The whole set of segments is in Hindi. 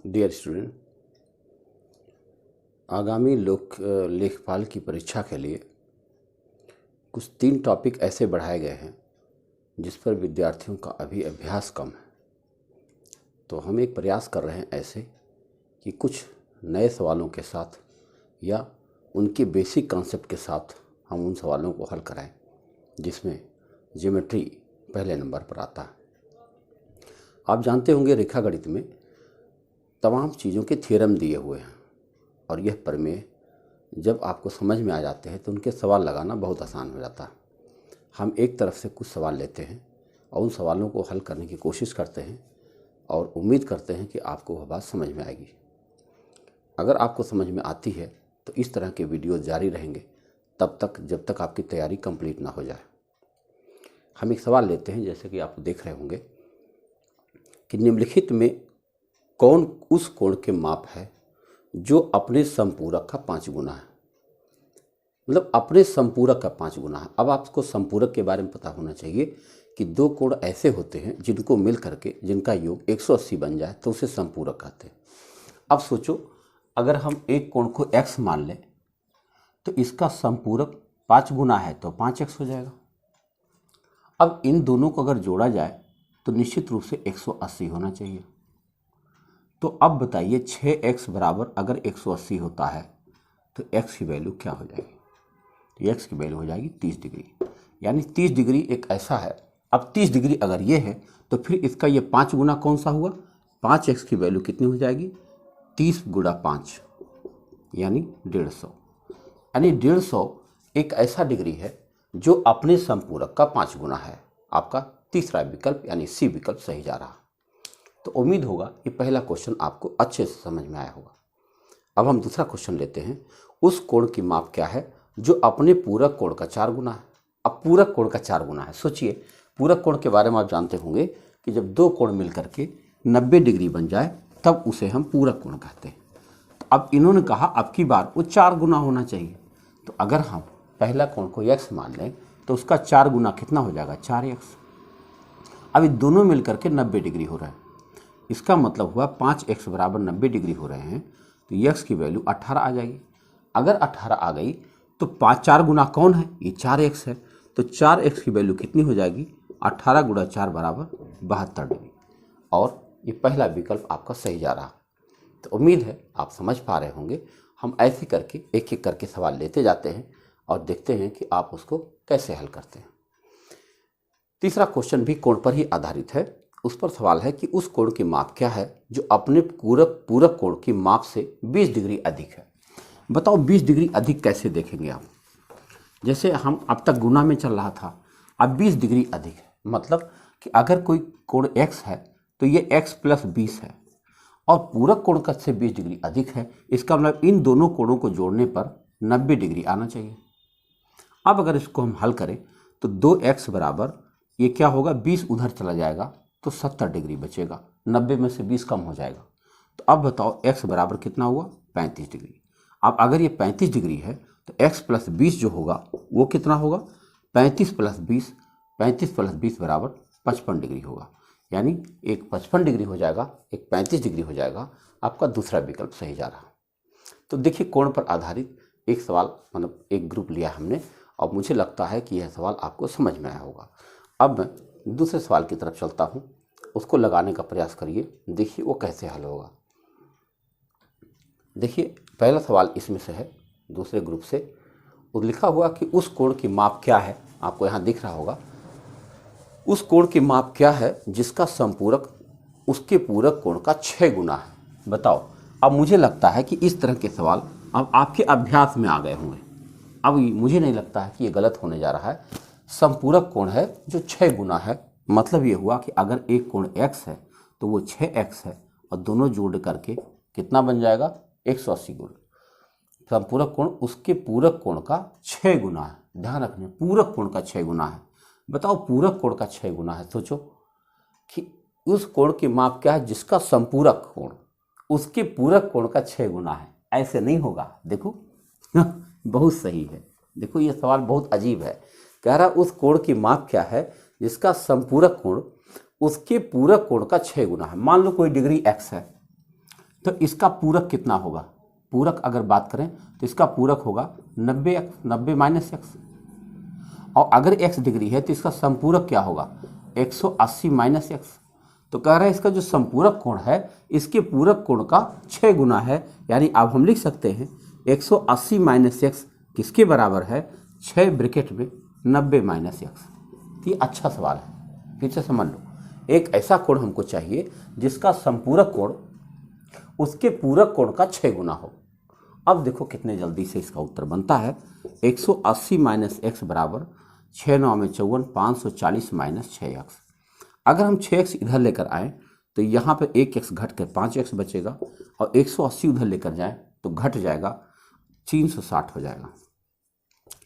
डियर स्टूडेंट, आगामी लोक लेखपाल की परीक्षा के लिए कुछ 3 टॉपिक ऐसे बढ़ाए गए हैं जिस पर विद्यार्थियों का अभी अभ्यास कम है। तो हम एक प्रयास कर रहे हैं ऐसे कि कुछ नए सवालों के साथ या उनके बेसिक कॉन्सेप्ट के साथ हम उन सवालों को हल कराएं जिसमें ज्योमेट्री पहले नंबर पर आता है। आप जानते होंगे रेखा गणित में तमाम चीज़ों के थ्योरम दिए हुए हैं और यह प्रमेय जब आपको समझ में आ जाते हैं तो उनके सवाल लगाना बहुत आसान हो जाता है। हम एक तरफ से कुछ सवाल लेते हैं और उन सवालों को हल करने की कोशिश करते हैं और उम्मीद करते हैं कि आपको वह बात समझ में आएगी। अगर आपको समझ में आती है तो इस तरह के वीडियो जारी रहेंगे तब तक जब तक आपकी तैयारी कंप्लीट ना हो जाए। हम एक सवाल लेते हैं, जैसे कि आप देख रहे होंगे कि निम्नलिखित में कौन उस कोण के माप है जो अपने संपूरक का 5 गुना है। मतलब अपने संपूरक का 5 गुना है। अब आपको संपूरक के बारे में पता होना चाहिए कि 2 कोण ऐसे होते हैं जिनको मिल करके जिनका योग 180 बन जाए तो उसे संपूरक कहते हैं। अब सोचो, अगर हम एक कोण को x मान लें तो इसका संपूरक 5 गुना है तो 5x हो जाएगा। अब इन दोनों को अगर जोड़ा जाए तो निश्चित रूप से 180 होना चाहिए। तो अब बताइए 6x बराबर अगर 180 होता है तो x की वैल्यू क्या हो जाएगी? तो x की वैल्यू हो जाएगी 30 डिग्री। यानी 30 डिग्री एक ऐसा है। अब 30 डिग्री अगर ये है तो फिर इसका ये 5 गुना कौन सा हुआ? 5x की वैल्यू कितनी हो जाएगी? 30 गुणा 5 यानी 150। यानी 150 एक ऐसा डिग्री है जो अपने संपूरक का 5 गुना है। आपका तीसरा विकल्प यानी सी विकल्प सही जा रहा। तो उम्मीद होगा कि पहला क्वेश्चन आपको अच्छे से समझ में आया होगा। अब हम दूसरा क्वेश्चन लेते हैं। उस कोण की माप क्या है जो अपने पूरक कोण का 4 गुना है? अब पूरक कोण का 4 गुना है। सोचिए, पूरक कोण के बारे में आप जानते होंगे कि जब 2 कोण मिलकर के 90 डिग्री बन जाए तब उसे हम पूरक कोण कहते हैं। तो अब इन्होंने कहा अब की बार वो 4 गुना होना चाहिए। तो अगर हम पहला कोण को x मान लें तो उसका 4 गुना कितना हो जाएगा? 4x। अब ये दोनों मिलकर के 90 डिग्री हो रहा है। इसका मतलब हुआ 5x बराबर 90 डिग्री हो रहे हैं तो x की वैल्यू 18 आ जाएगी। अगर 18 आ गई तो 4 गुना कौन है? ये 4x है। तो 4x की वैल्यू कितनी हो जाएगी? 18 गुणा 4 बराबर 72 डिग्री। और ये पहला विकल्प आपका सही जा रहा। तो उम्मीद है आप समझ पा रहे होंगे। हम ऐसे करके एक एक करके सवाल लेते जाते हैं और देखते हैं कि आप उसको कैसे हल करते हैं। तीसरा क्वेश्चन भी कोण पर ही आधारित है। उस पर सवाल है कि उस कोण की माप क्या है जो अपने पूरक कोण की माप से 20 डिग्री अधिक है। बताओ 20 डिग्री अधिक कैसे देखेंगे आप? जैसे हम अब तक गुना में चल रहा था, अब 20 डिग्री अधिक है। मतलब कि अगर कोई कोण x है तो ये x प्लस 20 है और पूरक कोण का से 20 डिग्री अधिक है। इसका मतलब इन दोनों कोणों को जोड़ने पर 90 डिग्री आना चाहिए। अब अगर इसको हम हल करें तो 2x बराबर ये क्या होगा? 20 उधर चला जाएगा तो 70 डिग्री बचेगा। 90 में से 20 कम हो जाएगा। तो अब बताओ x बराबर कितना हुआ? 35 डिग्री। अब अगर ये 35 डिग्री है तो x प्लस 20 जो होगा वो कितना होगा? 35 प्लस 20, 35 प्लस 20 बराबर 55 डिग्री होगा। यानी एक 55 डिग्री हो जाएगा, एक 35 डिग्री हो जाएगा। आपका दूसरा विकल्प सही जा रहा। तो देखिए, कोण पर आधारित एक सवाल मतलब एक ग्रुप लिया हमने और मुझे लगता है कि यह सवाल आपको समझ में आया होगा। अब मैं दूसरे सवाल की तरफ चलता हूँ, उसको लगाने का प्रयास करिए। देखिए वो कैसे हल होगा। देखिए पहला सवाल इसमें से है, दूसरे ग्रुप से। और लिखा हुआ कि उस कोण की माप क्या है, आपको यहाँ दिख रहा होगा। उस कोण की माप क्या है जिसका संपूरक उसके पूरक कोण का 6 गुना है। बताओ। अब मुझे लगता है कि इस तरह के सवाल अब आपके अभ्यास में आ गए होंगे। अब मुझे नहीं लगता है कि ये गलत होने जा रहा है। संपूरक कोण है जो 6 गुना है। मतलब ये हुआ कि अगर एक कोण x है तो वो 6x है और दोनों जोड़ करके कितना बन जाएगा? 180 गुण। संपूरक कोण उसके पूरक कोण का 6 गुना है। ध्यान रखना, पूरक कोण का 6 गुना है। बताओ पूरक कोण का 6 गुना है। सोचो कि उस कोण की माप क्या है जिसका संपूरक कोण उसके पूरक कोण का 6 गुना है। ऐसे नहीं होगा। देखो बहुत सही है। देखो ये सवाल बहुत अजीब है। कह रहा उस कोण की माप क्या है जिसका संपूरक कोण उसके पूरक कोण का 6 गुना है। मान लो कोई डिग्री x है तो इसका पूरक कितना होगा? पूरक अगर बात करें तो इसका पूरक होगा 90x, 90 माइनस एक्स। और अगर x डिग्री है तो इसका संपूरक क्या होगा? 180 माइनस एक्स। तो कह रहे हैं इसका जो संपूरक कोण है इसके पूरक कोण का 6 गुना है। यानी अब हम लिख सकते हैं 180 माइनस एक्स किसके बराबर है? 6 ब्रैकेट में 90 माइनस एक्स। ये अच्छा सवाल है, फिर से समझ लो। एक ऐसा कोण हमको चाहिए जिसका संपूरक कोण उसके पूरक कोण का 6 गुना हो। अब देखो कितने जल्दी से इसका उत्तर बनता है। 180 माइनस एक्स बराबर 6 9 में 54, 540 माइनस 6x। अगर हम 6x इधर लेकर आए तो यहाँ पे 1x घट कर 5x बचेगा, और 180 उधर लेकर जाएं तो घट जाएगा 360 हो जाएगा।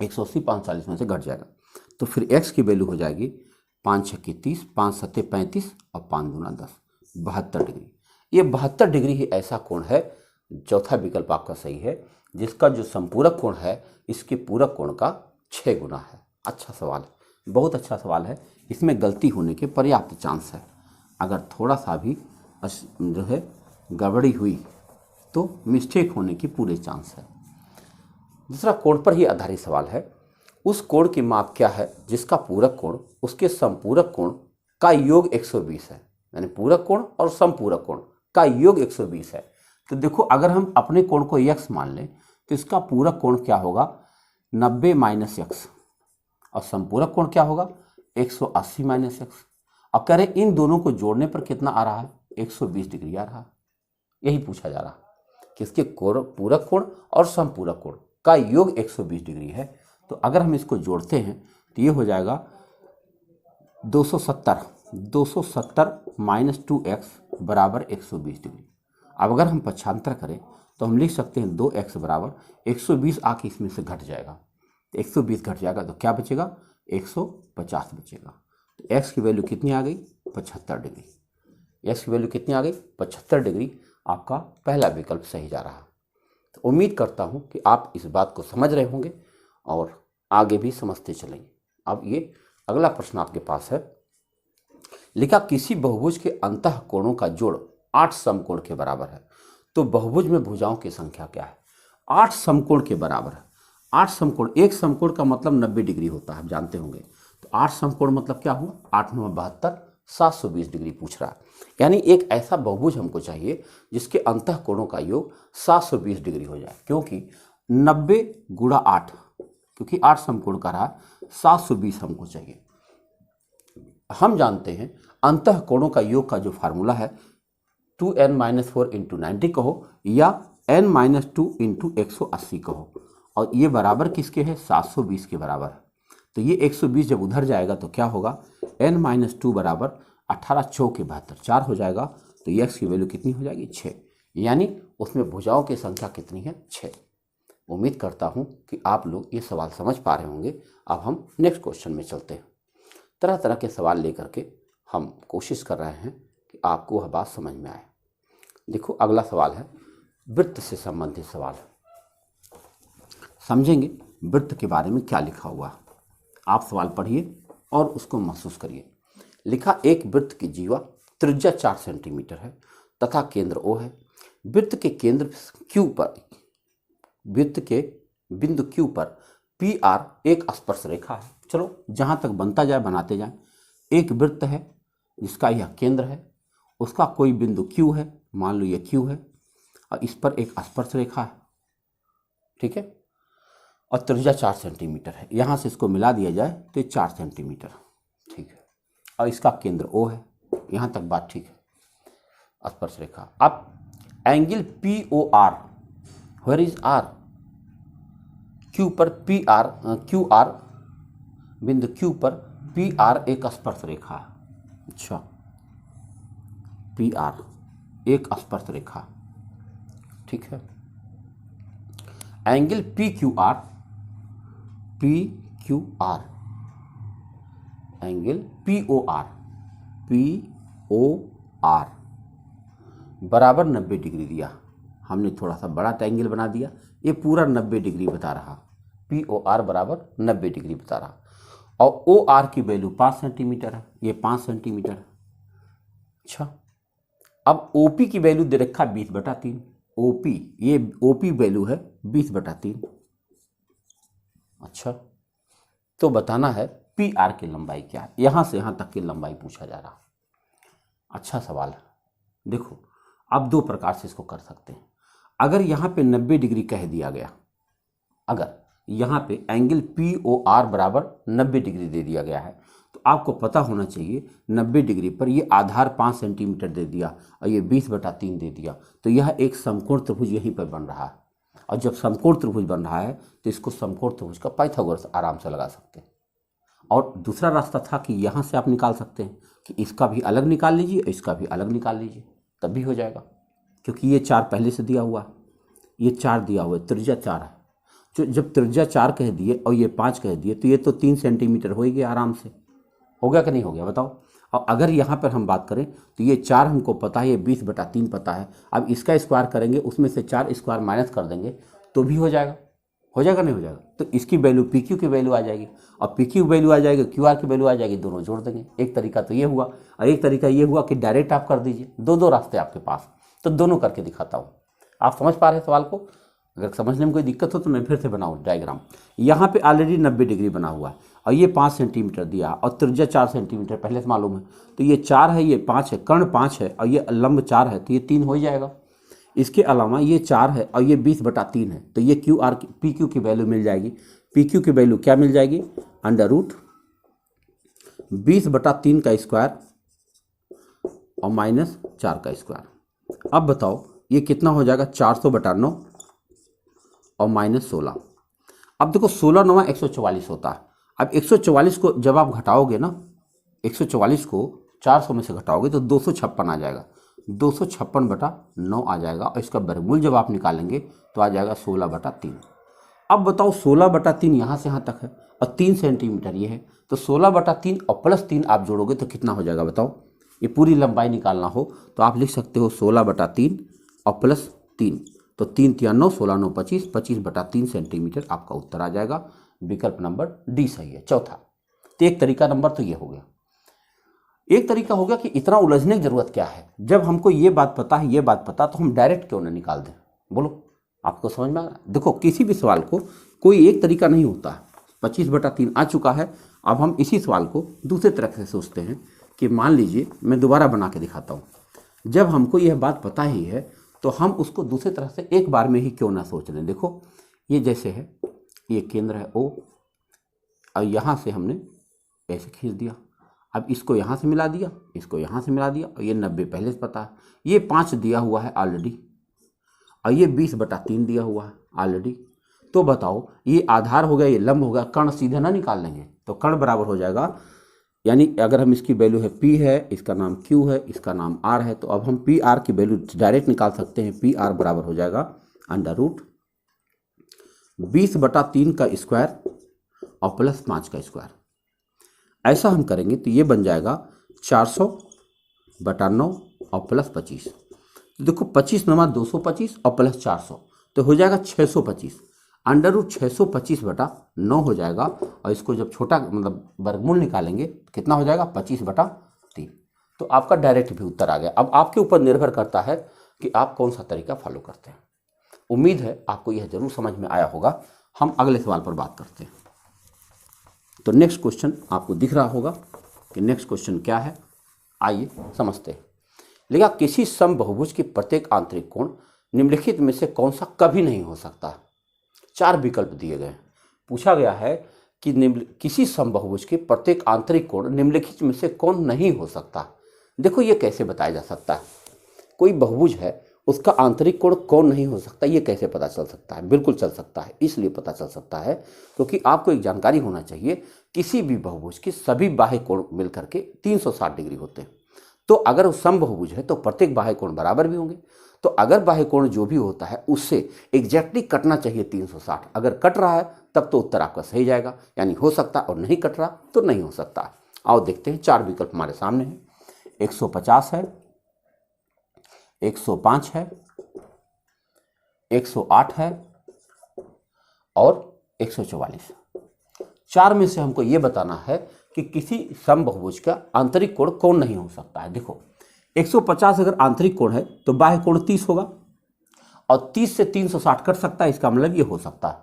180 540 में से घट जाएगा तो फिर x की वैल्यू हो जाएगी 5 6 की 30, 5 7 35 और 5 दूना 10, 72 डिग्री। ये 72 डिग्री ही ऐसा कोण है, चौथा विकल्प आपका सही है, जिसका जो संपूरक कोण है इसके पूरक कोण का 6 गुना है। अच्छा सवाल है, बहुत अच्छा सवाल है। इसमें गलती होने के पर्याप्त चांस है। अगर थोड़ा सा भी जो है गड़बड़ी हुई तो मिस्टेक होने की पूरे चांस है। दूसरा कोण पर ही आधारित सवाल है। उस कोण की माप क्या है जिसका पूरक कोण उसके संपूरक कोण का योग 120 है? यानी पूरक कोण और संपूरक कोण का योग 120 है। तो देखो अगर हम अपने कोण को x मान लें तो इसका पूरक कोण क्या होगा? 90 माइनस एक्स, और संपूरक कोण क्या होगा? 180 माइनस एक्स। अब कह रहे इन दोनों को जोड़ने पर कितना आ रहा है? 120 डिग्री आ रहा है। यही पूछा जा रहा है कि इसके पूरक कोण और संपूरक कोण का योग 120 डिग्री है। तो अगर हम इसको जोड़ते हैं तो ये हो जाएगा 270 माइनस 2x बराबर 120 डिग्री। अब अगर हम पक्षांतर करें तो हम लिख सकते हैं 2x बराबर 120 आके इसमें से घट जाएगा, 120 घट जाएगा तो क्या बचेगा? 150 बचेगा। तो x की वैल्यू कितनी आ गई? 75 डिग्री। x की वैल्यू कितनी आ गई? 75 डिग्री। आपका पहला विकल्प सही जा रहा। तो उम्मीद करता हूँ कि आप इस बात को समझ रहे होंगे और आगे भी समझते चलेंगे। अब ये अगला प्रश्न आपके पास है। लिखा किसी बहुभुज के अंतः कोणों का जोड़ 8 समकोण के बराबर है। तो बहुभुज में भुजाओं की संख्या क्या है? 8 समकोण के बराबर है। 8 समकोण, एक समकोण का मतलब 90 डिग्री होता है, आप जानते होंगे। तो 8 समकोण मतलब क्या हुआ? 8 9 72, 720 डिग्री पूछ रहा है। यानी एक ऐसा बहुभुज हमको चाहिए जिसके अंतः कोणों का योग 720 डिग्री हो जाए, क्योंकि 90 गुणा 8, क्योंकि 8 समकोण का रहा, 720 हमको चाहिए। हम जानते हैं अंतः कोणों का योग का जो फार्मूला है 2n-4 इंटू 90 कहो या n-2 इंटू 180 कहो, और ये बराबर किसके है? 720 के बराबर है। तो ये 120 जब उधर जाएगा तो क्या होगा? n-2 बराबर 18 चौक 72, 4 हो जाएगा। तो ये x की वैल्यू कितनी हो जाएगी? 6। यानी उसमें भुजाओं की संख्या कितनी है? 6। उम्मीद करता हूँ कि आप लोग ये सवाल समझ पा रहे होंगे। अब हम नेक्स्ट क्वेश्चन में चलते हैं। तरह तरह के सवाल लेकर के हम कोशिश कर रहे हैं कि आपको वह बात समझ में आए। देखो अगला सवाल है वृत्त से संबंधित सवाल। समझेंगे वृत्त के बारे में क्या लिखा हुआ है। आप सवाल पढ़िए और उसको महसूस करिए। लिखा एक वृत्त की जीवा त्रिज्या 4 सेंटीमीटर है तथा केंद्र O है। वृत्त के केंद्र Q पर, वृत्त के बिंदु Q पर PR एक स्पर्श रेखा है। चलो जहाँ तक बनता जाए बनाते जाए। एक वृत्त है जिसका यह केंद्र है, उसका कोई बिंदु Q है, मान लो ये Q है, और इस पर एक स्पर्श रेखा है, ठीक है, और त्रिज्या 4 सेंटीमीटर है। यहाँ से इसको मिला दिया जाए तो ये 4 सेंटीमीटर, ठीक है, और इसका केंद्र O है। यहाँ तक बात ठीक है, स्पर्श रेखा। अब angle POR, where is R? Q पर PR, QR बिंदु Q पर PR एक स्पर्श रेखा है। अच्छा, PR एक स्पर्श रेखा, ठीक है। एंगल PQR, एंगल POR बराबर 90 डिग्री दिया। हमने थोड़ा सा बड़ा एंगल बना दिया, ये पूरा 90 डिग्री बता रहा। POR बराबर 90 डिग्री बता रहा, और OR की वैल्यू 5 सेंटीमीटर है, ये 5 सेंटीमीटर है। अच्छा, अब ओपी की वैल्यू दे रखा 20/3, ओपी, ये ओपी वैल्यू है 20/3। अच्छा, तो बताना है पी आर की लंबाई क्या है, यहां से यहां तक की लंबाई पूछा जा रहा। अच्छा सवाल है। देखो, आप दो प्रकार से इसको कर सकते हैं। अगर यहां पे 90 डिग्री कह दिया गया, अगर यहां पे एंगल पी ओ आर बराबर 90 डिग्री दे दिया गया है, तो आपको पता होना चाहिए 90 डिग्री पर ये आधार 5 सेंटीमीटर दे दिया और ये 20/3 दे दिया, तो यह एक समकोण त्रिभुज यहीं पर बन रहा है। और जब समकोण त्रिभुज बन रहा है तो इसको समकोण त्रिभुज का पाइथागोरस आराम से लगा सकते हैं। और दूसरा रास्ता था कि यहाँ से आप निकाल सकते हैं कि इसका भी अलग निकाल लीजिए और इसका भी अलग निकाल लीजिए, तब भी हो जाएगा, क्योंकि ये 4 पहले से दिया हुआ है, ये 4 दिया हुआ है, त्रिज्या 4 है। जो जब त्रिज्या 4 कह दिए और ये 5 कह दिए तो ये तो 3 सेंटीमीटर हो ही गया, आराम से हो गया कि नहीं हो गया बताओ। और अगर यहाँ पर हम बात करें तो ये 4 हमको पता है, ये 20/3 पता है। अब इसका स्क्वायर करेंगे, उसमें से 4 स्क्वायर माइनस कर देंगे तो भी हो जाएगा, नहीं हो जाएगा। तो इसकी वैल्यू पी क्यू की वैल्यू आ जाएगी, और पी क्यू वैल्यू आ जाएगी, क्यू आर की वैल्यू आ जाएगी, दोनों जोड़ देंगे। एक तरीका तो ये हुआ, और एक तरीका ये हुआ कि डायरेक्ट आप कर दीजिए। दो रास्ते आपके पास, तो दोनों करके दिखाता हूँ। आप समझ पा रहे हैं सवाल को? अगर समझने में कोई दिक्कत हो तो मैं फिर से बनाऊँ डायग्राम। यहाँ पे ऑलरेडी 90 डिग्री बना हुआ है और ये 5 सेंटीमीटर दिया और त्रिज्या 4 सेंटीमीटर पहले से मालूम है, तो ये 4 है, ये 5 है, कर्ण 5 है और ये लंब 4 है, तो ये 3 हो ही जाएगा। इसके अलावा ये 4 है और ये 20/3 है, तो ये क्यू आर की पी क्यू की वैल्यू मिल जाएगी। पी क्यू की वैल्यू क्या मिल जाएगी? √20/3 का स्क्वायर और -4 का स्क्वायर। अब बताओ ये कितना हो जाएगा? 400/9 और -16। अब देखो 16 9 144 होता है। अब 144 को जब आप घटाओगे ना, 144 को 400 में से घटाओगे तो 256 आ जाएगा, 256/9 आ जाएगा। और इसका वर्गमूल जब आप निकालेंगे तो आ जाएगा 16/3। अब बताओ 16/3 यहाँ से यहाँ तक है और 3 सेंटीमीटर ये है, तो 16/3 और +3 आप जोड़ोगे तो कितना हो जाएगा बताओ? ये पूरी लंबाई निकालना हो तो आप लिख सकते हो 16/3 और +3, तो 3 3 9 16 9 25, 25/3 सेंटीमीटर आपका उत्तर आ जाएगा। विकल्प नंबर डी सही है, चौथा। तो एक तरीका नंबर तो ये हो गया। एक तरीका हो गया कि इतना उलझने की जरूरत क्या है, जब हमको ये बात पता है, ये बात पता, तो हम डायरेक्ट क्यों ना निकाल दें? बोलो, आपको समझ में आ रहा? देखो, किसी भी सवाल को कोई एक तरीका नहीं होता है। 25/3 आ चुका है। अब हम इसी सवाल को दूसरे तरह से सोचते हैं कि मान लीजिए, मैं दोबारा बना के दिखाता हूँ। जब हमको यह बात पता ही है तो हम उसको दूसरे तरह से एक बार में ही क्यों ना सोच लें। देखो, ये जैसे है, ये केंद्र है ओ, और यहाँ से हमने ऐसे खींच दिया। अब इसको यहाँ से मिला दिया, इसको यहाँ से मिला दिया, और ये 90 पहले से पता है, ये 5 दिया हुआ है ऑलरेडी, और ये 20/3 दिया हुआ है ऑलरेडी। तो बताओ, ये आधार हो गया, ये लंब हो गया, कर्ण सीधे ना निकाल लेंगे तो कर्ण बराबर हो जाएगा, यानी अगर हम इसकी वैल्यू है P है, इसका नाम Q है, इसका नाम R है, तो अब हम पी आर की वैल्यू डायरेक्ट निकाल सकते हैं। पी आर बराबर हो जाएगा √20/3 का स्क्वायर और +5 का स्क्वायर। ऐसा हम करेंगे तो ये बन जाएगा 400/9 और +25। तो देखो 25 9 225 और +400, तो हो जाएगा 625। √625/9 हो जाएगा, और इसको जब छोटा मतलब वर्गमूल निकालेंगे तो कितना हो जाएगा? 25/3। तो आपका डायरेक्ट भी उत्तर आ गया। अब आपके ऊपर निर्भर करता है कि आप कौन सा तरीका फॉलो करते हैं। उम्मीद है आपको यह जरूर समझ में आया होगा। हम अगले सवाल पर बात करते हैं। तो नेक्स्ट क्वेश्चन आपको दिख रहा होगा कि नेक्स्ट क्वेश्चन क्या है, आइए समझते हैं। लिखा, किसी समबहुभुज के प्रत्येक आंतरिक कोण निम्नलिखित में से कौन सा कभी नहीं हो सकता? 4 विकल्प दिए गए। पूछा गया है कि किसी समबहुभुज के प्रत्येक आंतरिक कोण निम्नलिखित में से कौन नहीं हो सकता। देखो, ये कैसे बताया जा सकता है? कोई बहुभुज है, उसका आंतरिक कोण कौन नहीं हो सकता, ये कैसे पता चल सकता है? बिल्कुल चल सकता है। इसलिए पता चल सकता है क्योंकि आपको एक जानकारी होना चाहिए, किसी भी बहुभुज के सभी बाह्य कोण मिलकर के 360 डिग्री होते हैं। तो अगर वो समबहुभुज है तो प्रत्येक बाह्य कोण बराबर भी होंगे। तो अगर बाह्य कोण जो भी होता है उससे एग्जैक्टली कटना चाहिए 360। अगर कट रहा है तब तो उत्तर आपका सही जाएगा, यानी हो सकता, और नहीं कट रहा तो नहीं हो सकता। आओ देखते हैं। 4 विकल्प हमारे सामने हैं। 150 है, 105 है, 108 है और 144। 4 में से हमको ये बताना है कि किसी समबहुभुज का आंतरिक कोण कौन नहीं हो सकता है। देखो, 150 अगर आंतरिक कोण है तो बाह्य कोण 30 होगा, और 30 से 360 कट सकता है, इसका मतलब ये हो सकता है।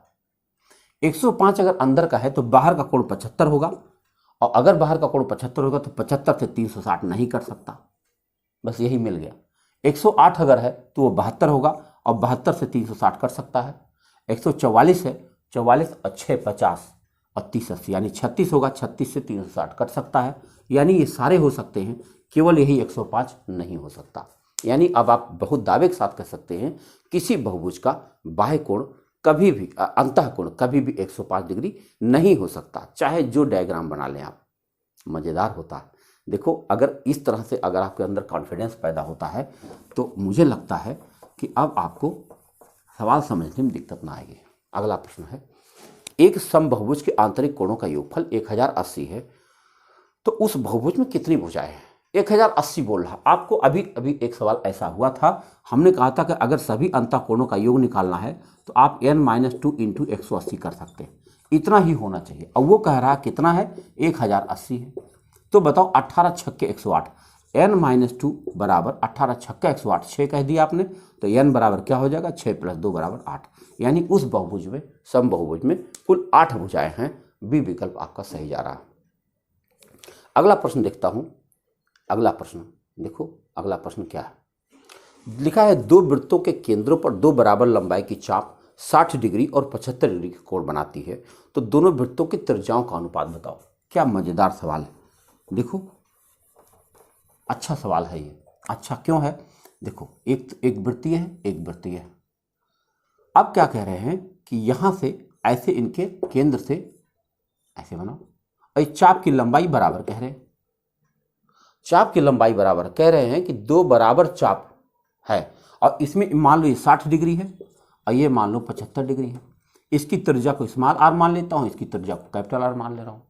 105 अगर अंदर का है तो बाहर का कोण 75 होगा, और अगर बाहर का कोण 75 होगा तो 75 से 360 नहीं कट सकता, बस यही मिल गया। 108 अगर है तो वो 72 होगा, और 72 से 360 कट सकता है। 144 है, 44 और 6 50 और 30 80 यानी 36 होगा, 36 से 360 कट सकता है। यानी ये सारे हो सकते हैं, केवल यही 105 नहीं हो सकता। यानी अब आप बहुत दावे के साथ कह सकते हैं किसी बहुभुज का बाह्य कोण कभी भी अंतः कोण कभी भी 105 डिग्री नहीं हो सकता, चाहे जो डायग्राम बना लें आप। मज़ेदार होता है। देखो, अगर इस तरह से अगर आपके अंदर कॉन्फिडेंस पैदा होता है तो मुझे लगता है कि अब आपको सवाल समझने में दिक्कत ना आएगी। अगला प्रश्न है, एक समबहुभुज के आंतरिक कोणों का योगफल 1080 है, तो उस बहुभुज में कितनी भुजाएं हैं? 1080 बोल रहा। आपको अभी अभी एक सवाल ऐसा हुआ था, हमने कहा था कि अगर सभी अंतः कोणों का योग निकालना है तो आप n-2 इंटू 180 कर सकते हैं, इतना ही होना चाहिए। अब वो कह रहा कितना है, 1080 है। तो बताओ 18 छक्के 108, n-2 बराबर 18 छक्का 108, 6 कह दिया आपने, तो n बराबर क्या हो जाएगा, 6 + 2 = 8। यानी उस बहुभुज में, समबहुभुज में कुल 8 भुजाएं हैं। बी विकल्प आपका सही जा रहा है। अगला प्रश्न देखता हूं। अगला प्रश्न देखो, अगला प्रश्न क्या है, लिखा है दो वृत्तों के केंद्रों पर दो बराबर लंबाई की चाप 60 डिग्री और 75 डिग्री के कोण बनाती है, तो दोनों वृत्तों की त्रिज्याओं का अनुपात बताओ। क्या मजेदार सवाल है। देखो, अच्छा सवाल है ये। अच्छा क्यों है, देखो, एक वृत्तीय है, एक वृत्तीय है। अब क्या कह रहे हैं कि यहां से ऐसे इनके केंद्र से ऐसे बनाओ, और चाप की लंबाई बराबर कह रहे हैं, चाप की लंबाई बराबर कह रहे हैं कि दो बराबर चाप है, और इसमें मान लो ये 60 डिग्री है और ये मान लो 75 डिग्री है। इसकी त्रिज्या को स्मॉल आर मान लेता हूँ, इसकी त्रिज्या को कैपिटल आर मान ले रहा हूँ।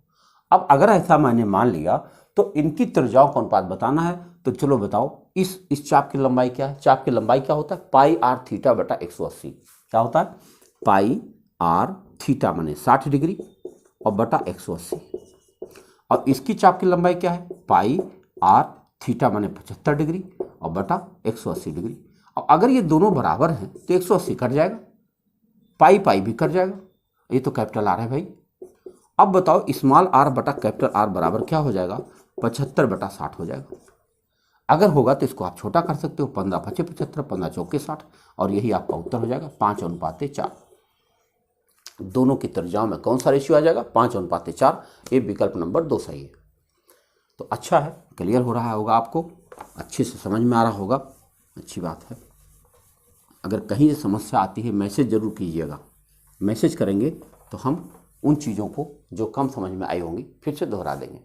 अब अगर ऐसा मैंने मान लिया तो इनकी त्रिज्याओं का अनुपात बताना है, तो चलो बताओ इस चाप की लंबाई क्या है। चाप की लंबाई क्या होता है, पाई आर थीटा बटा 180। क्या होता है, पाई आर थीटा माने 60 डिग्री और बटा 180। और इसकी चाप की लंबाई क्या है, पाई आर थीटा माने 75 डिग्री और बटा 180 डिग्री। और अगर ये दोनों बराबर हैं तो 180 कट जाएगा, पाई पाई भी कट जाएगा, ये तो कैपिटल आर है भाई। अब बताओ स्मॉल आर बटा कैपिटल आर बराबर क्या हो जाएगा, 75 बटा 60 हो जाएगा। अगर होगा तो इसको आप छोटा कर सकते हो, 15 × 5 = 75, 15 × 4 = 60, और यही आपका उत्तर हो जाएगा 5:4। दोनों की त्रिज्याओं में कौन सा रेशियो आ जाएगा, 5:4। ये विकल्प नंबर 2 सही है। तो अच्छा है, क्लियर हो रहा होगा आपको, अच्छे से समझ में आ रहा होगा, अच्छी बात है। अगर कहीं से समस्या आती है मैसेज जरूर कीजिएगा, मैसेज करेंगे तो हम उन चीज़ों को जो कम समझ में आई होंगी फिर से दोहरा देंगे।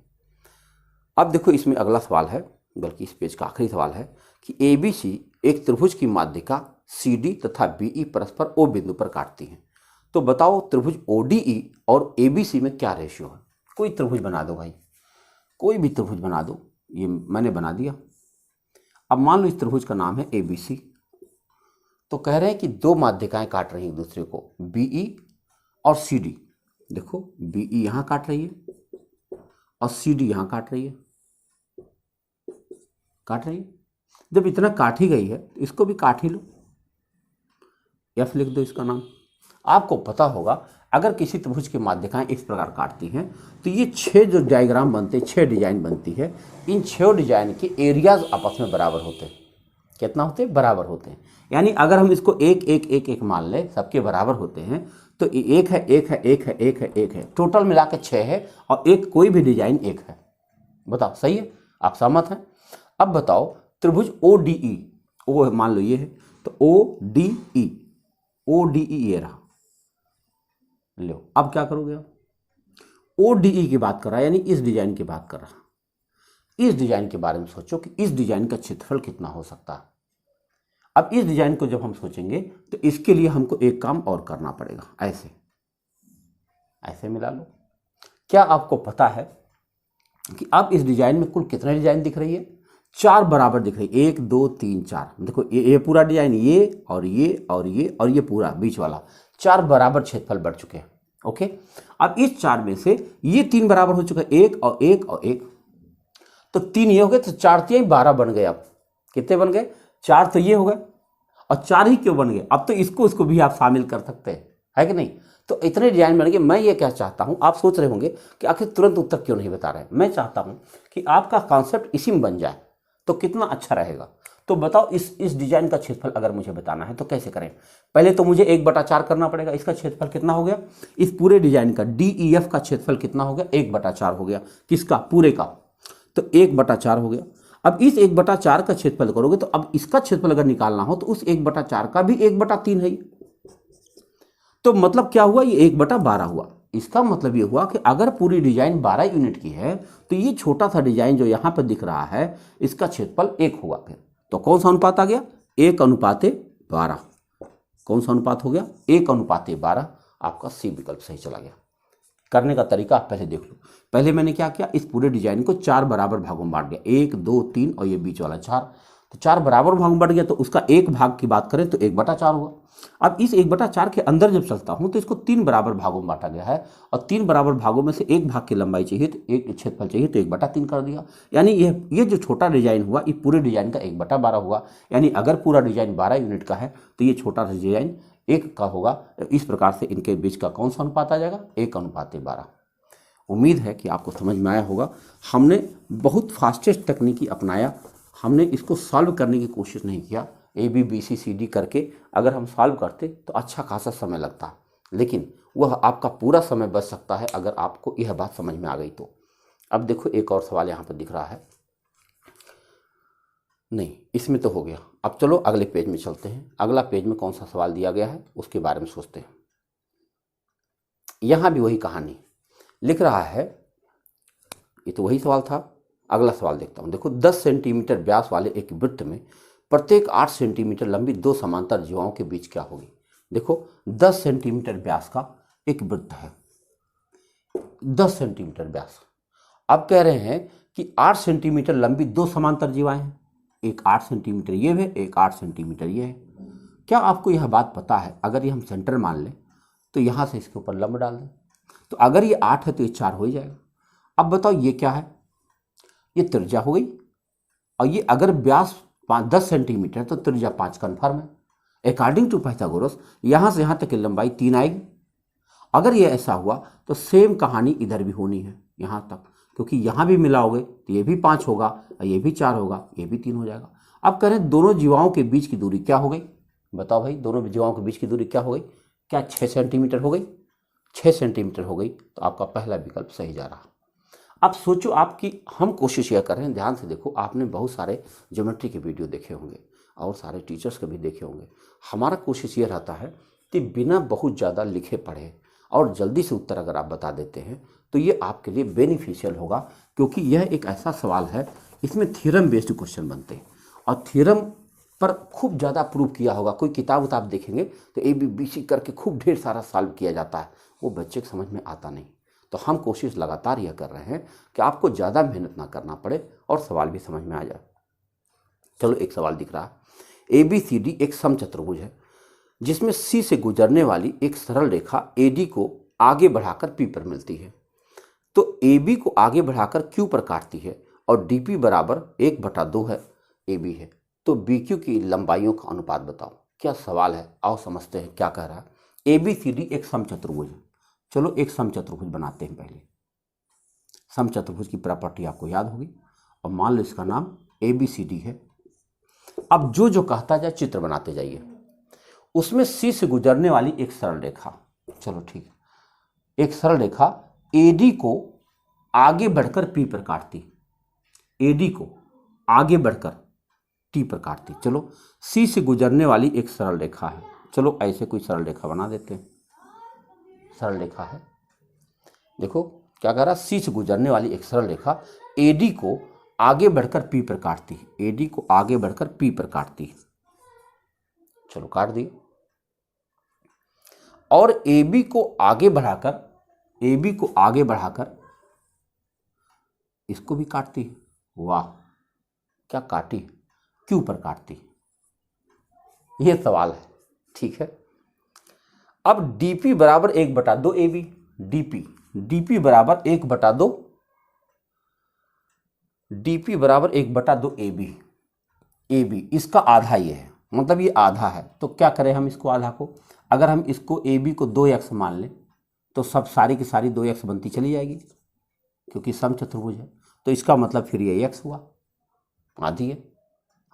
अब देखो, इसमें अगला सवाल है, बल्कि इस पेज का आखिरी सवाल है कि ABC एक त्रिभुज की माध्यिका CD तथा BE परस्पर O बिंदु पर काटती हैं, तो बताओ त्रिभुज ODE और ABC में क्या रेशियो है। कोई त्रिभुज बना दो भाई, कोई भी त्रिभुज बना दो, ये मैंने बना दिया। अब मान लो इस त्रिभुज का नाम है ABC, तो कह रहे हैं कि दो माध्यिकाएं काट रही हैं एक दूसरे को, BE और CD। देखो, BE यहां काट रही है और CD यहां काट रही है, काट रही है। जब इतना काट ही गई है तो इसको भी काट ही लो, F लिख दो इसका नाम। आपको पता होगा अगर किसी त्रिभुज की माध्यिकाएं इस प्रकार काटती हैं तो ये 6 जो डायग्राम बनते हैं, 6 डिजाइन बनती है, इन 6 डिजाइन के एरियाज आपस में बराबर होते हैं। कितना होते हैं, बराबर होते हैं। यानी अगर हम इसको 1 1 1 1 मान ले, सबके बराबर होते हैं, तो 1 है 1 है 1 है 1 है 1 है, टोटल मिला के 6 है, और एक कोई भी डिजाइन 1 है। बताओ सही है, आप सहमत हैं। अब बताओ त्रिभुज ODE, ओ मान लो ये है, तो ODE ये रहा, लो। अब क्या करोगे, ODE की बात कर रहा है, यानी इस डिजाइन की बात कर रहा। इस डिजाइन के बारे में सोचो कि इस डिजाइन का क्षेत्रफल कितना हो सकता है। अब इस डिजाइन को जब हम सोचेंगे तो इसके लिए हमको एक काम और करना पड़ेगा, ऐसे ऐसे मिला लो। क्या आपको पता है कि अब इस डिजाइन में कुल कितने डिजाइन दिख रही है, 4 बराबर दिख रही है, 1 2 3 4। देखो ये पूरा डिजाइन, ये और ये और ये और ये पूरा बीच वाला, 4 बराबर क्षेत्रफल बढ़ चुके हैं। ओके, अब इस 4 में से ये 3 बराबर हो चुका है, 1 और 1 और 1, तो 3 ये हो गए, तो 4 × 3 = 12 बन गए। अब कितने बन गए? 4 तो ये हो गए, और 4 ही क्यों बन गए? अब तो इसको भी आप शामिल कर सकते हैं, है कि नहीं? तो इतने डिजाइन बन गए। मैं ये क्या चाहता हूँ, आप सोच रहे होंगे कि आखिर तुरंत उत्तर क्यों नहीं बता रहे हैं। मैं चाहता हूँ कि आपका कॉन्सेप्ट इसी में बन जाए तो कितना अच्छा रहेगा। तो बताओ, इस डिजाइन का क्षेत्रफल अगर मुझे बताना है तो कैसे करें? पहले तो मुझे 1/4 करना पड़ेगा। इसका क्षेत्रफल कितना हो गया? इस पूरे डिजाइन का DEF का क्षेत्रफल कितना हो गया? 1/4 हो गया। किसका? पूरे का। तो 1/4 हो गया। अब इस 1/4 का क्षेत्रफल करोगे तो अब इसका क्षेत्रफल अगर निकालना हो तो उस 1/4 का भी 1/3 है। तो मतलब क्या हुआ? ये 1/12 हुआ। इसका मतलब ये हुआ कि अगर पूरी डिजाइन 12 यूनिट की है तो ये छोटा सा डिजाइन जो यहां पर दिख रहा है इसका क्षेत्रफल 1 हुआ। फिर तो कौन सा अनुपात आ गया? 1:12। कौन सा अनुपात हो गया? 1:12। आपका सी विकल्प सही चला गया। करने का तरीका आप पहले देख लो। पहले मैंने क्या किया, इस पूरे डिजाइन को 4 बराबर भागों में बांट दिया, 1 2 3 और ये बीच वाला 4। तो 4 बराबर भागों में बढ़ गया, तो उसका एक भाग की बात करें तो 1/4 हुआ। अब इस 1/4 के अंदर जब चलता हूं तो इसको 3 बराबर भागों में बांटा गया है, और 3 बराबर भागों में से एक भाग की लंबाई चाहिए तो एक क्षेत्रफल चाहिए, तो 1/3 कर दिया। यानी ये जो छोटा डिजाइन हुआ ये पूरे डिजाइन का 1/12 हुआ। यानी अगर पूरा डिजाइन 12 यूनिट का है तो ये छोटा डिजाइन 1 का होगा। इस प्रकार से इनके बीच का कौन सा अनुपात आ जाएगा? 1:12। उम्मीद है कि आपको समझ में आया होगा। हमने बहुत फास्टेस्ट तकनीकी अपनाया। हमने इसको सॉल्व करने की कोशिश नहीं किया। ABBCD करके अगर हम सॉल्व करते तो अच्छा खासा समय लगता, लेकिन वह आपका पूरा समय बच सकता है अगर आपको यह बात समझ में आ गई तो। अब देखो, एक और सवाल यहाँ पर दिख रहा है। नहीं, इसमें तो हो गया। अब चलो अगले पेज में चलते हैं। अगला पेज में कौन सा सवाल दिया गया है उसके बारे में सोचते हैं। यहाँ भी वही कहानी लिख रहा है। ये तो वही सवाल था। अगला सवाल देखता हूँ। देखो, 10 सेंटीमीटर व्यास वाले एक वृत्त में प्रत्येक 8 सेंटीमीटर लंबी 2 समांतर जीवाओं के बीच क्या होगी? देखो, 10 सेंटीमीटर व्यास का एक वृत्त है, 10 सेंटीमीटर व्यास। अब कह रहे हैं कि 8 सेंटीमीटर लंबी 2 समांतर जीवाएं हैं। एक 8 सेंटीमीटर ये है, एक 8 सेंटीमीटर ये है। क्या आपको यह बात पता है? अगर ये हम सेंटर मान लें तो यहाँ से इसके ऊपर लंब डाल दें, तो अगर ये 8 है तो ये 4 हो ही जाएगा। अब बताओ ये क्या है? ये त्रिज्या हो गई, और ये अगर व्यास 10 सेंटीमीटर तो त्रिज्या 5 कन्फर्म है। अकॉर्डिंग टू पाइथागोरस यहाँ से यहाँ तक की लंबाई 3 आएगी। अगर ये ऐसा हुआ तो सेम कहानी इधर भी होनी है यहाँ तक, क्योंकि यहाँ भी मिलाओगे तो ये भी 5 होगा और ये भी 4 होगा, ये भी 3 हो जाएगा। अब कह रहे हैं दोनों जीवाओं के बीच की दूरी क्या हो गई? बताओ भाई, दोनों जीवाओं के बीच की दूरी क्या हो गई? क्या 6 सेंटीमीटर हो गई? 6 सेंटीमीटर हो गई। तो आपका पहला विकल्प सही जा रहा। अब सोचो आपकी, हम कोशिश यह कर रहे हैं, ध्यान से देखो, आपने बहुत सारे ज्योमेट्री के वीडियो देखे होंगे और सारे टीचर्स के भी देखे होंगे। हमारा कोशिश ये रहता है कि बिना बहुत ज़्यादा लिखे पढ़े और जल्दी से उत्तर अगर आप बता देते हैं तो ये आपके लिए बेनिफिशियल होगा, क्योंकि यह एक ऐसा सवाल है, इसमें थ्योरम बेस्ड क्वेश्चन बनते हैं और थ्योरम पर खूब ज़्यादा प्रूव किया होगा। कोई किताब देखेंगे तो ABC करके खूब ढेर सारा सॉल्व किया जाता है, वो बच्चे को समझ में आता नहीं। तो हम कोशिश लगातार यह कर रहे हैं कि आपको ज़्यादा मेहनत ना करना पड़े और सवाल भी समझ में आ जाए। चलो, एक सवाल दिख रहा है। ABCD एक समचतुर्भुज है जिसमें C से गुजरने वाली एक सरल रेखा AD को आगे बढ़ाकर P पर मिलती है। तो AB को आगे बढ़ाकर Q पर काटती है और DP बराबर 1/2 है, AB है। तो BQ की लंबाइयों का अनुपात बताओ। क्या सवाल है, आओ समझते हैं क्या कह रहा है। ABCD एक समचतुर्भुज है। चलो एक समचतुर्भुज बनाते हैं। पहले समचतुर्भुज की प्रॉपर्टी आपको याद होगी, और मान लो इसका नाम ABCD है। अब जो जो कहता जाए चित्र बनाते जाइए। उसमें C से गुजरने वाली एक सरल रेखा, चलो ठीक है, एक सरल रेखा AD को आगे बढ़कर P पर काटती, AD को आगे बढ़कर T पर काटती। चलो, C से गुजरने वाली एक सरल रेखा है। चलो ऐसे कोई सरल रेखा बना देते हैं। सरल रेखा है, देखो क्या कह रहा, C से गुजरने वाली एक सरल रेखा AD को आगे बढ़कर P पर काटती है, AD को आगे बढ़कर P पर काटती है। चलो काट दी। और AB को आगे बढ़ाकर इसको भी काटती है। वाह, क्या काटी? Q पर काटती। ये सवाल है, ठीक है। अब DP बराबर 1/2 AB, DP बराबर 1/2 AB। ए बी, इसका आधा ये है, मतलब ये आधा है। तो क्या करें हम इसको आधा को, अगर हम इसको ए बी को 2x मान लें तो सब सारी की सारी 2x बनती चली जाएगी, क्योंकि समचतुर्भुज है। तो इसका मतलब फिर ये x हुआ, आधी है,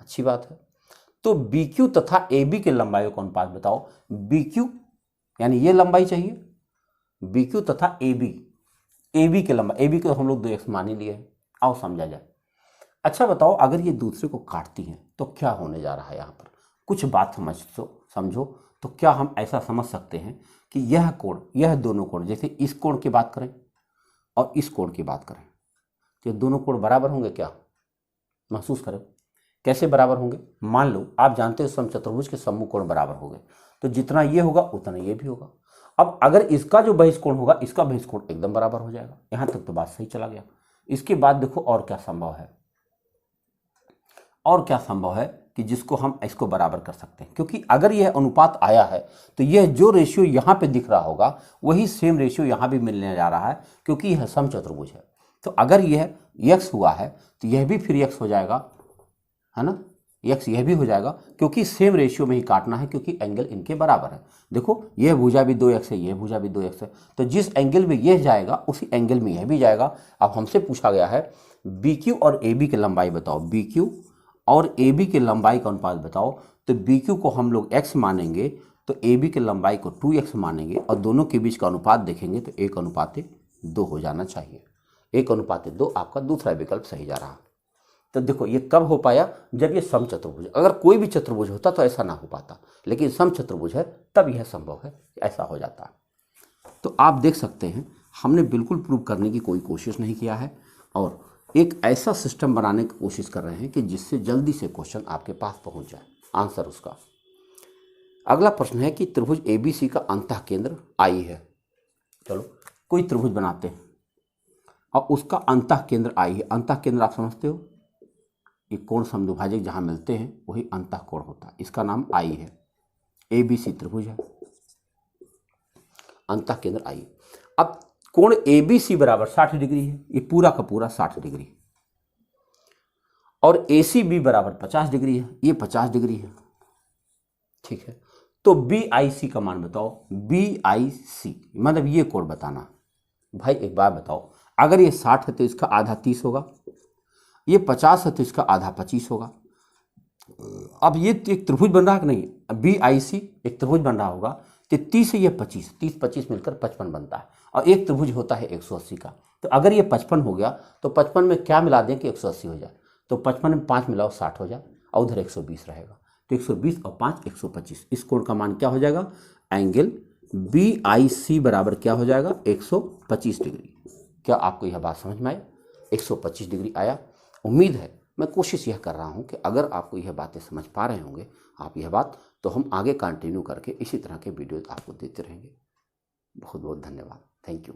अच्छी बात है। तो बी क्यू तथा ए बी के लंबाइयों का अनुपात बताओ। बी क्यू यानी ये लंबाई चाहिए, बी क्यू तथा ए बी के लंबाई, ए बी को हम लोग 2x मान ही लिए हैं। आओ समझा जाए। अच्छा बताओ, अगर ये दूसरे को काटती हैं तो क्या होने जा रहा है यहाँ पर, कुछ बात समझो। तो क्या हम ऐसा समझ सकते हैं कि यह कोण, यह दोनों कोण, जैसे इस कोण की बात करें और इस कोण की बात करें, तो ये दोनों कोण बराबर होंगे क्या? महसूस करो कैसे बराबर होंगे। मान लो आप जानते हो समचतुर्भुज के सम्मुख कोण बराबर होंगे, तो जितना ये होगा उतना ये भी होगा। अब अगर इसका जो बहिष्कोण होगा, इसका बहिष्कोण एकदम बराबर हो जाएगा। यहां तक तो बात सही चला गया। इसके बाद देखो और क्या संभव है, और क्या संभव है कि जिसको हम इसको बराबर कर सकते हैं, क्योंकि अगर यह अनुपात आया है तो यह जो रेशियो यहाँ पे दिख रहा होगा वही सेम रेशियो यहाँ भी मिलने जा रहा है, क्योंकि यह समचतुर्भुज है। तो अगर यह x हुआ है तो यह भी फिर x हो जाएगा, है ना, x यह भी हो जाएगा, क्योंकि सेम रेशियो में ही काटना है, क्योंकि एंगल इनके बराबर है। देखो यह भुजा भी 2x है, यह भुजा भी 2x है, तो जिस एंगल में यह जाएगा उसी एंगल में यह भी जाएगा। अब हमसे पूछा गया है बी क्यू और ए बी की लंबाई बताओ, बी क्यू और ए बी की लंबाई का अनुपात बताओ। तो बी क्यू को हम लोग x मानेंगे, तो ए बी की लंबाई को 2x मानेंगे, और दोनों के बीच का अनुपात देखेंगे तो 1:2 हो जाना चाहिए। 1:2 आपका दूसरा विकल्प सही जा रहा। तो देखो ये कब हो पाया, जब ये समचतुर्भुज, अगर कोई भी चतुर्भुज होता तो ऐसा ना हो पाता, लेकिन समचतुर्भुज है तब यह संभव है, ऐसा हो जाता। तो आप देख सकते हैं हमने बिल्कुल प्रूव करने की कोई कोशिश नहीं किया है, और एक ऐसा सिस्टम बनाने की कोशिश कर रहे हैं कि जिससे जल्दी से क्वेश्चन आपके पास पहुंच जाए, आंसर उसका। अगला प्रश्न है कि त्रिभुज एबीसी का अंतः केंद्र आई है। चलो कोई त्रिभुज बनाते हैं और उसका अंतः केंद्र आई है। अंतः केंद्र आप समझते हो, ये कोण समद्विभाजक जहां मिलते हैं वही अंतः कोण होता है, इसका नाम आई है। एबीसी त्रिभुज है, अंतः केंद्र आई। अब कोण एबीसी बराबर 60 डिग्री है, ये पूरा का पूरा 60 डिग्री, और एसीबी बराबर 50 डिग्री है, ये 50 डिग्री है, ठीक है। तो बीआईसी का मान बताओ, बीआईसी मतलब ये कोण बताना। भाई एक बात बताओ, अगर ये 60 है तो इसका आधा 30 होगा, ये 50 है तो इसका आधा 25 होगा। अब ये एक त्रिभुज बन रहा है कि नहीं, बीआईसी एक त्रिभुज बन रहा होगा, तो 30 है ये 25, 30-25 मिलकर 55 बनता है, और एक त्रिभुज होता है 180 का। तो अगर ये 55 हो गया तो 55 में क्या मिला दें कि 180 हो जाए, तो 55 में 5 मिलाओ 60 हो जाए, और उधर 120 रहेगा। तो 120 और 5 125, इस कोण का मान क्या हो जाएगा, एंगल बीआईसी बराबर क्या हो जाएगा, 125 डिग्री। क्या आपको यह बात समझ में आई? 125 डिग्री आया। उम्मीद है, मैं कोशिश यह कर रहा हूं कि अगर आपको यह बातें समझ पा रहे होंगे आप यह बात, तो हम आगे कंटिन्यू करके इसी तरह के वीडियोज आपको देते रहेंगे। बहुत बहुत धन्यवाद, थैंक यू।